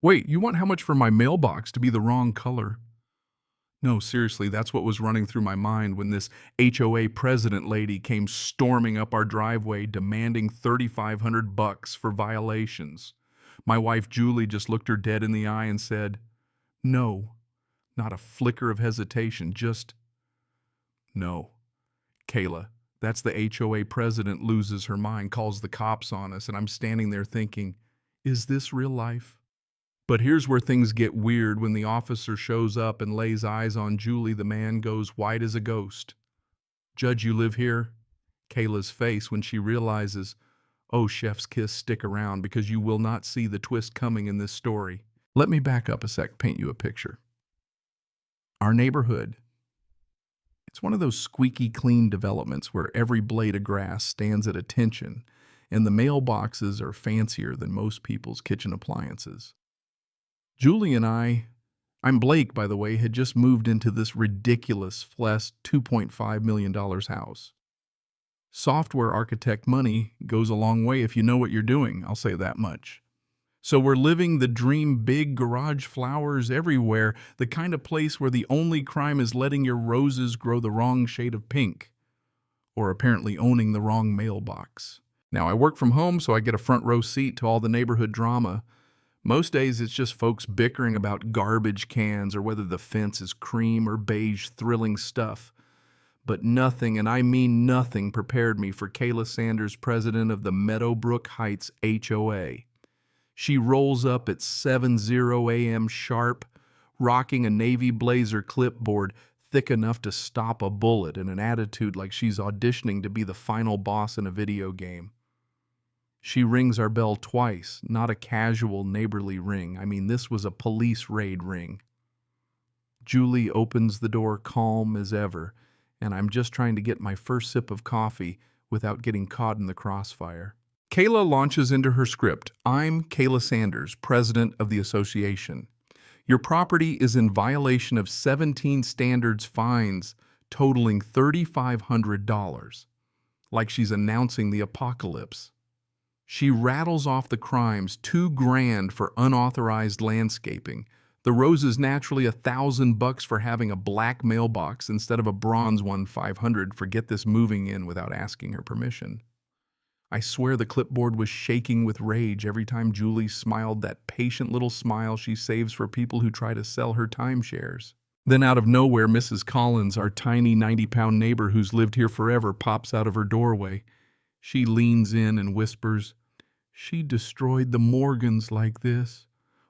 Wait, you want how much for my mailbox to be the wrong color? No, seriously, that's what was running through my mind when this HOA president lady came storming up our driveway demanding $3,500 for violations. My wife Julie just looked her dead in the eye and said, "No." Not a flicker of hesitation, just no. Kayla, that's the HOA president loses her mind, calls the cops on us, and I'm standing there thinking, is this real life? But here's where things get weird. When the officer shows up and lays eyes on Julie, the man goes white as a ghost. "Judge, you live here?" Kayla's face when she realizes, oh, chef's kiss, stick around because you will not see the twist coming in this story. Let me back up a sec, paint you a picture. Our neighborhood, it's one of those squeaky clean developments where every blade of grass stands at attention and the mailboxes are fancier than most people's kitchen appliances. Julie and I'm Blake, by the way, had just moved into this ridiculous, flesh $2.5 million house. Software architect money goes a long way if you know what you're doing, I'll say that much. So we're living the dream, big garage flowers everywhere, the kind of place where the only crime is letting your roses grow the wrong shade of pink, or apparently owning the wrong mailbox. Now, I work from home, so I get a front row seat to all the neighborhood drama. Most days it's just folks bickering about garbage cans or whether the fence is cream or beige, thrilling stuff. But nothing, and I mean nothing, prepared me for Kayla Sanders, president of the Meadowbrook Heights HOA. She rolls up at 7:00 a.m. sharp, rocking a navy blazer clipboard thick enough to stop a bullet and an attitude like she's auditioning to be the final boss in a video game. She rings our bell twice, not a casual neighborly ring. I mean, this was a police raid ring. Julie opens the door calm as ever, and I'm just trying to get my first sip of coffee without getting caught in the crossfire. Kayla launches into her script. "I'm Kayla Sanders, president of the association. Your property is in violation of 17 standards fines totaling $3,500. Like she's announcing the apocalypse. She rattles off the crimes: $2,000 for unauthorized landscaping. The roses naturally $1,000 for having a black mailbox instead of a bronze one, $500 for get this moving in without asking her permission. I swear the clipboard was shaking with rage every time Julie smiled, that patient little smile she saves for people who try to sell her timeshares. Then out of nowhere, Mrs. Collins, our tiny 90-pound neighbor who's lived here forever, pops out of her doorway. She leans in and whispers, "She destroyed the Morgans like this,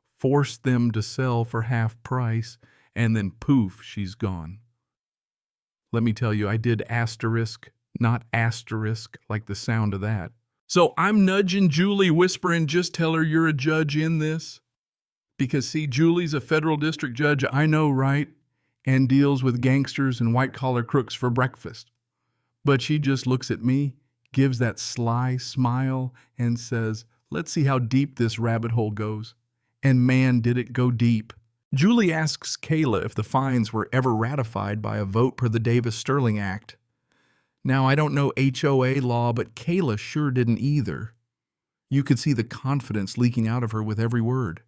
forced them to sell for half price, and then poof, she's gone." Let me tell you, I did asterisk, not asterisk, like the sound of that. So I'm nudging Julie, whispering, "Just tell her you're a judge in this." Because, see, Julie's a federal district judge, I know, right? And deals with gangsters and white-collar crooks for breakfast. But she just looks at me, gives that sly smile, and says, "Let's see how deep this rabbit hole goes." And man, did it go deep. Julie asks Kayla if the fines were ever ratified by a vote per the Davis-Sterling Act. Now, I don't know HOA law, but Kayla sure didn't either. You could see the confidence leaking out of her with every word.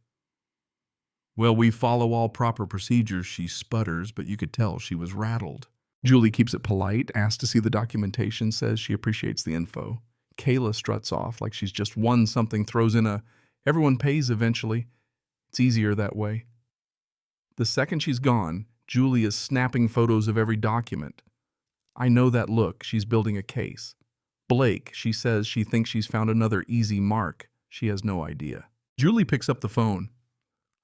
"Well, we follow all proper procedures," she sputters, but you could tell she was rattled. Julie keeps it polite, asks to see the documentation, says she appreciates the info. Kayla struts off like she's just won something, throws in a, "Everyone pays eventually. It's easier that way." The second she's gone, Julie is snapping photos of every document. I know that look. She's building a case. Blake, she says she thinks she's found another easy mark. She has no idea. Julie picks up the phone.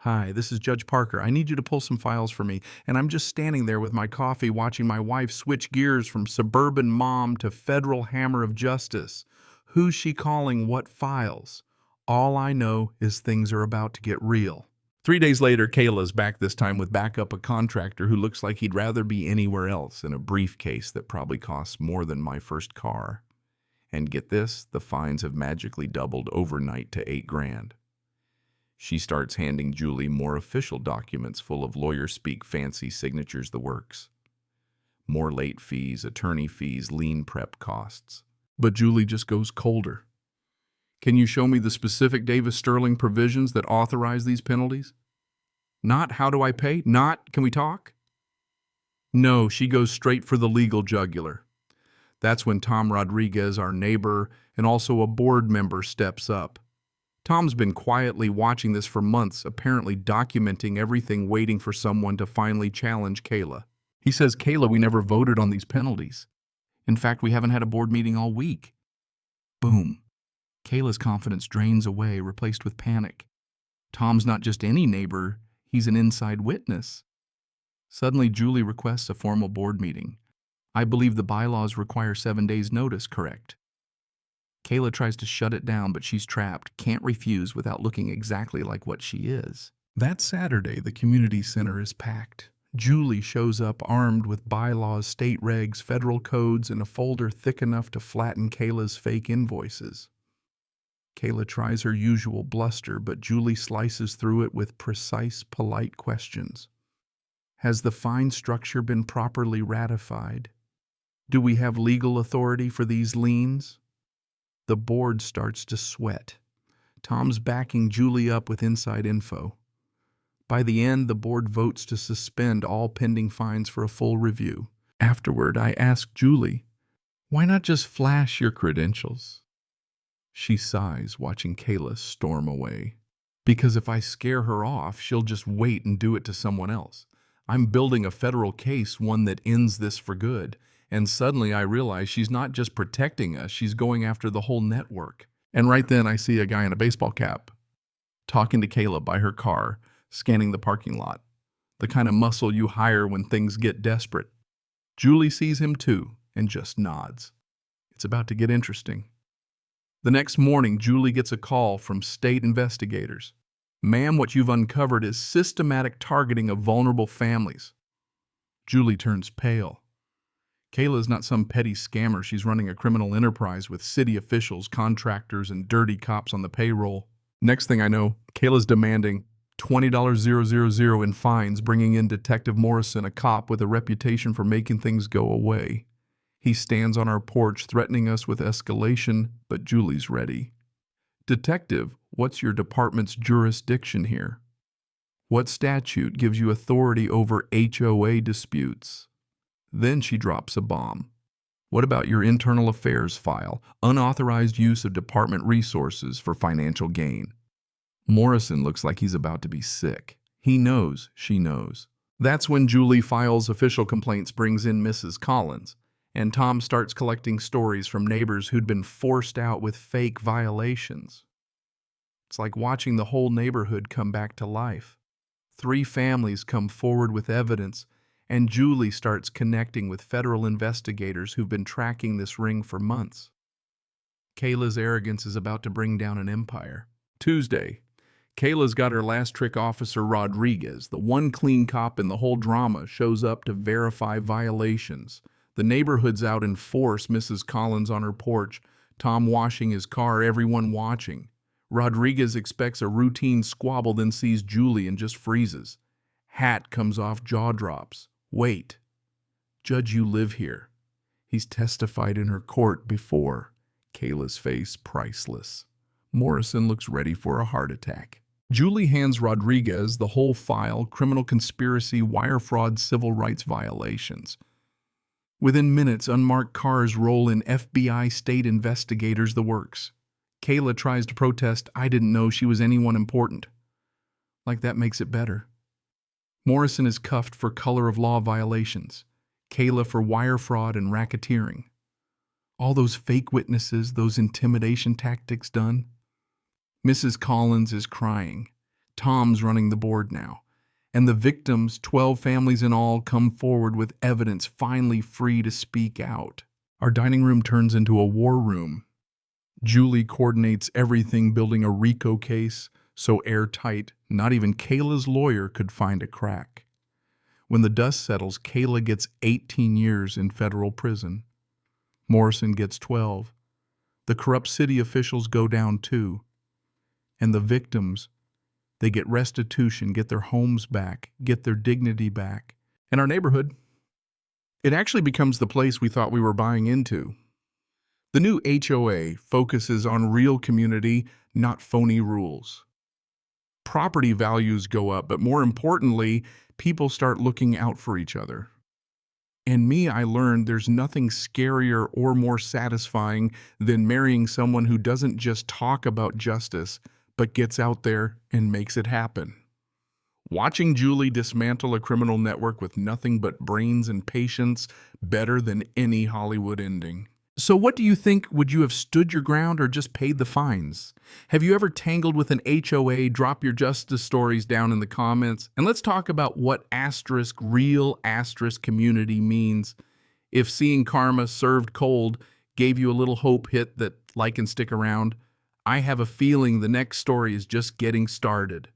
"Hi, this is Judge Parker. I need you to pull some files for me." And I'm just standing there with my coffee watching my wife switch gears from suburban mom to federal hammer of justice. Who's she calling? What files? All I know is things are about to get real. 3 days later, Kayla's back, this time with backup, a contractor who looks like he'd rather be anywhere else, in a briefcase that probably costs more than my first car. And get this, the fines have magically doubled overnight to $8,000. She starts handing Julie more official documents full of lawyer-speak, fancy signatures, the works. More late fees, attorney fees, lien prep costs. But Julie just goes colder. Can you show me the specific Davis Sterling provisions that authorize these penalties? Not how do I pay? Not can we talk? No, she goes straight for the legal jugular. That's when Tom Rodriguez, our neighbor and also a board member, steps up. Tom's been quietly watching this for months, apparently documenting everything, waiting for someone to finally challenge Kayla. He says, Kayla, we never voted on these penalties. In fact, we haven't had a board meeting all week. Boom. Kayla's confidence drains away, replaced with panic. Tom's not just any neighbor, he's an inside witness. Suddenly, Julie requests a formal board meeting. I believe the bylaws require 7 days' notice, correct? Kayla tries to shut it down, but she's trapped, can't refuse without looking exactly like what she is. That Saturday, the community center is packed. Julie shows up armed with bylaws, state regs, federal codes, and a folder thick enough to flatten Kayla's fake invoices. Kayla tries her usual bluster, but Julie slices through it with precise, polite questions. Has the fine structure been properly ratified? Do we have legal authority for these liens? The board starts to sweat. Tom's backing Julie up with inside info. By the end, the board votes to suspend all pending fines for a full review. Afterward, I ask Julie, why not just flash your credentials? She sighs, watching Kayla storm away. Because if I scare her off, she'll just wait and do it to someone else. I'm building a federal case, one that ends this for good. And suddenly I realize she's not just protecting us, she's going after the whole network. And right then I see a guy in a baseball cap talking to Kayla by her car, scanning the parking lot. The kind of muscle you hire when things get desperate. Julie sees him too and just nods. It's about to get interesting. The next morning, Julie gets a call from state investigators. Ma'am, what you've uncovered is systematic targeting of vulnerable families. Julie turns pale. Kayla's not some petty scammer. She's running a criminal enterprise with city officials, contractors, and dirty cops on the payroll. Next thing I know, Kayla's demanding $20,000 in fines, bringing in Detective Morrison, a cop with a reputation for making things go away. He stands on our porch threatening us with escalation, but Julie's ready. Detective, what's your department's jurisdiction here? What statute gives you authority over HOA disputes? Then she drops a bomb. What about your internal affairs file? Unauthorized use of department resources for financial gain. Morrison looks like he's about to be sick. He knows she knows. That's when Julie files official complaints, brings in Mrs. Collins, and Tom starts collecting stories from neighbors who'd been forced out with fake violations. It's like watching the whole neighborhood come back to life. 3 families come forward with evidence, and Julie starts connecting with federal investigators who've been tracking this ring for months. Kayla's arrogance is about to bring down an empire. Tuesday, Kayla's got her last trick. Officer Rodriguez, the one clean cop in the whole drama, shows up to verify violations. The neighborhood's out in force, Mrs. Collins on her porch, Tom washing his car, everyone watching. Rodriguez expects a routine squabble, then sees Julie and just freezes. Hat comes off, jaw drops. Wait. Judge, you live here. He's testified in her court before. Kayla's face priceless. Morrison looks ready for a heart attack. Julie hands Rodriguez the whole file: criminal conspiracy, wire fraud, civil rights violations. Within minutes, unmarked cars roll in, FBI, state investigators, the works. Kayla tries to protest. I didn't know she was anyone important. Like that makes it better. Morrison is cuffed for color of law violations. Kayla for wire fraud and racketeering. All those fake witnesses, those intimidation tactics done. Mrs. Collins is crying. Tom's running the board now. And the victims, 12 families in all, come forward with evidence, finally free to speak out. Our dining room turns into a war room. Julie coordinates everything, building a RICO case so airtight, not even Kayla's lawyer could find a crack. When the dust settles, Kayla gets 18 years in federal prison. Morrison gets 12. The corrupt city officials go down too. And the victims, they get restitution, get their homes back, get their dignity back. And our neighborhood, it actually becomes the place we thought we were buying into. The new HOA focuses on real community, not phony rules. Property values go up, but more importantly, people start looking out for each other. And me, I learned there's nothing scarier or more satisfying than marrying someone who doesn't just talk about justice, but gets out there and makes it happen. Watching Julie dismantle a criminal network with nothing but brains and patience, better than any Hollywood ending. So what do you think? Would you have stood your ground or just paid the fines? Have you ever tangled with an HOA? Drop your justice stories down in the comments. And let's talk about what real community means. If seeing karma served cold gave you a little hope, hit that like and stick around. I have a feeling the next story is just getting started.